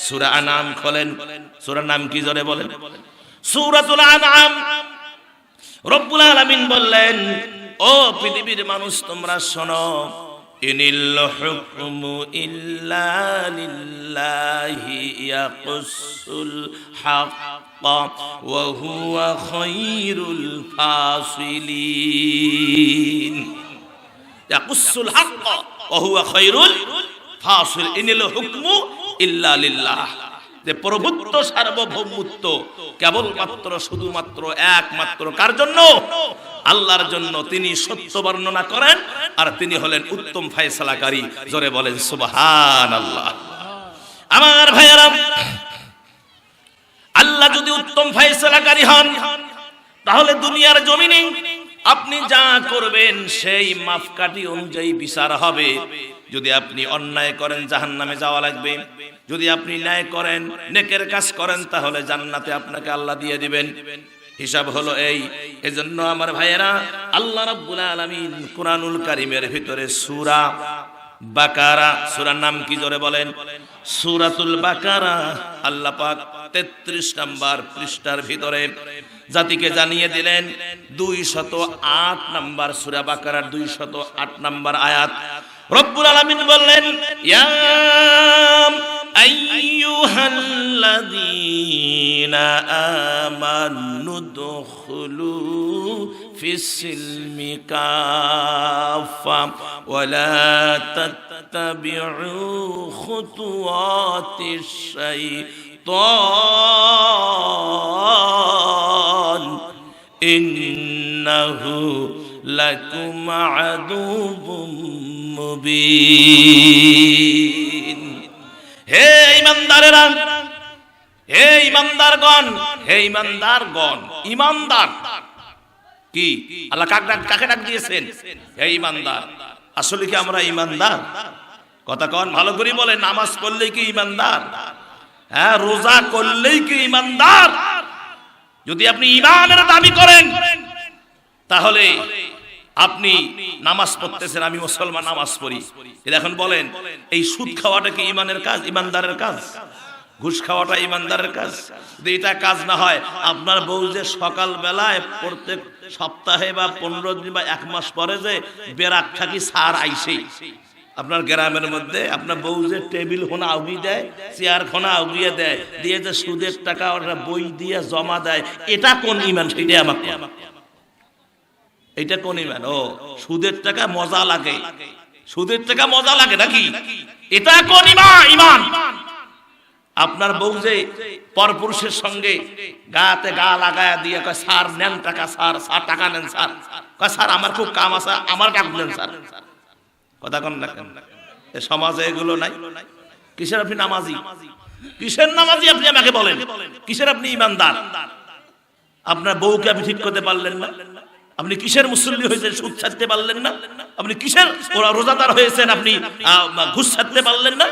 সূরা আনআম খোলেন, সূরার নাম কি জোরে বলেন? সূরাতুল আনআম। রব্বুল আলামিন বললেন, ও পৃথিবীর মানুষ তোমরা শোনো, ইনিল হুকমু ইল্লা লিল্লাহি ইয়াকুসুল হক ওয়া হুয়া খায়রুল ফাসিলিন। ইয়াকুসুল হক ওয়া হুয়া খায়রুল ফাসিল। ইনিল হুকমু ইল্লা লিল্লাহ, যে প্রভুত্ব সার্বভৌমত্ব কেবলমাত্র শুধুমাত্র একমাত্র কার জন্য? আল্লাহর জন্য। তিনি সত্য বর্ণনা করেন আর তিনি হলেন উত্তম ফয়সালাকারী। জোরে বলেন সুবহানাল্লাহ। আমার ভাইয়েরা, আল্লাহ যদি উত্তম ফয়সালাকারী হন তাহলে দুনিয়ার জমিনে আপনি যা করবেন সেই মাপকাঠি অনুযায়ী বিচার হবে। যদি আপনি অন্যায় করেন জাহান্নামে যাওয়া লাগবে, যদি আপনি ন্যায় করেন নেকের কাজ করেন তাহলে জান্নাতে আপনাকে আল্লাহ দিয়ে দিবেন। হিসাব হলো এই। এজন্য আমার ভাইয়েরা, আল্লাহ রাব্বুল আলামিন কুরআনুল কারীমের ভিতরে সূরা বাকারা, সূরার নাম কি জোরে বলেন? সূরাতুল বাকারা। আল্লাহ পাক 33 নম্বর পৃষ্ঠার ভিতরে জাতিকে জানিয়ে দিলেন 208 নম্বর সূরা বাকারার 208 নম্বর আয়াত। রব্বুল আলামিন বললেন, ইয়া আইয়ুহাল্লাযীনা আমানু দুখুলু ফিস-সিলমি কাফা ওয়া লা তাত্তাবিউ খুতুওয়াতিশ শাইতান ইন্নাহু লাকুম আদুউম মুবিন। হে ঈমানদারেরা, হে ঈমানদারগণ, হে ঈমানদারগণ। ঈমানদার কি? আল্লাহ কাকে ডাক দিয়েছেন? হে ঈমানদার। আসলে কি আমরা ঈমানদার? কথা কন ভালো করে বলেন। নামাজ পড়লেই কি ঈমানদার? হ্যাঁ, রোজা করলেই কি ঈমানদার? যদি আপনি ঈমানের দাবি করেন তাহলে আপনি নামাজ পড়তেছেন, আমি মুসলমান নামাজ পড়ি, এখন বলেন এই সুদ খাওয়াটা কি ঈমানের কাজ, ঈমানদারের কাজ? ঘুষ খাওয়াটা ঈমানদারের কাজ? যদি এটা কাজ না হয়, আপনার বউ যে সকাল বেলায় প্রত্যেক সপ্তাহে বা 15 দিন বা 1 মাস পরে যে বেরাক থাকি সার আইসে, আপনার গ্রামের মধ্যে আপনার বউ যে টেবিল খোনা আউগি দেয়, চেয়ার খোনা আউগিয়ে দেয়, দিয়ে যে সুদের টাকা ওরা বই দিয়ে জমা দেয়, এটা কোন ঈমান? সেটাই আমাকে, এটা কোন ঈমান? ও সুদের টাকা মজা লাগে, সুদের টাকা মজা লাগে নাকি? এটা কোন ঈমান? আপনার বউ যে পরপুরুষের সঙ্গে গাতে গা লাগায়া দিয়ে কয় স্যার নেন টাকা, স্যার স্যার টাকা নেন, স্যার কয় স্যার আমার খুব কাম আছে, আমার টাকা নেন স্যার। কথা কন না কেন? সমাজে এগুলো নাই। কিসের আপনি নামাজি? কিসের নামাজি আপনি আমাকে বলেন? কিসের আপনি ঈমানদার? আপনার বউকে আপনি ঠিক করতে পারলেন না? আপনি কিসের মুসল্লি হয়েছেন? সুদ ছাড়তে পারলেন না? আপনি কিসের রোজাদার হয়েছেন? আপনি ঘুষ ছাড়তে পারলেন না?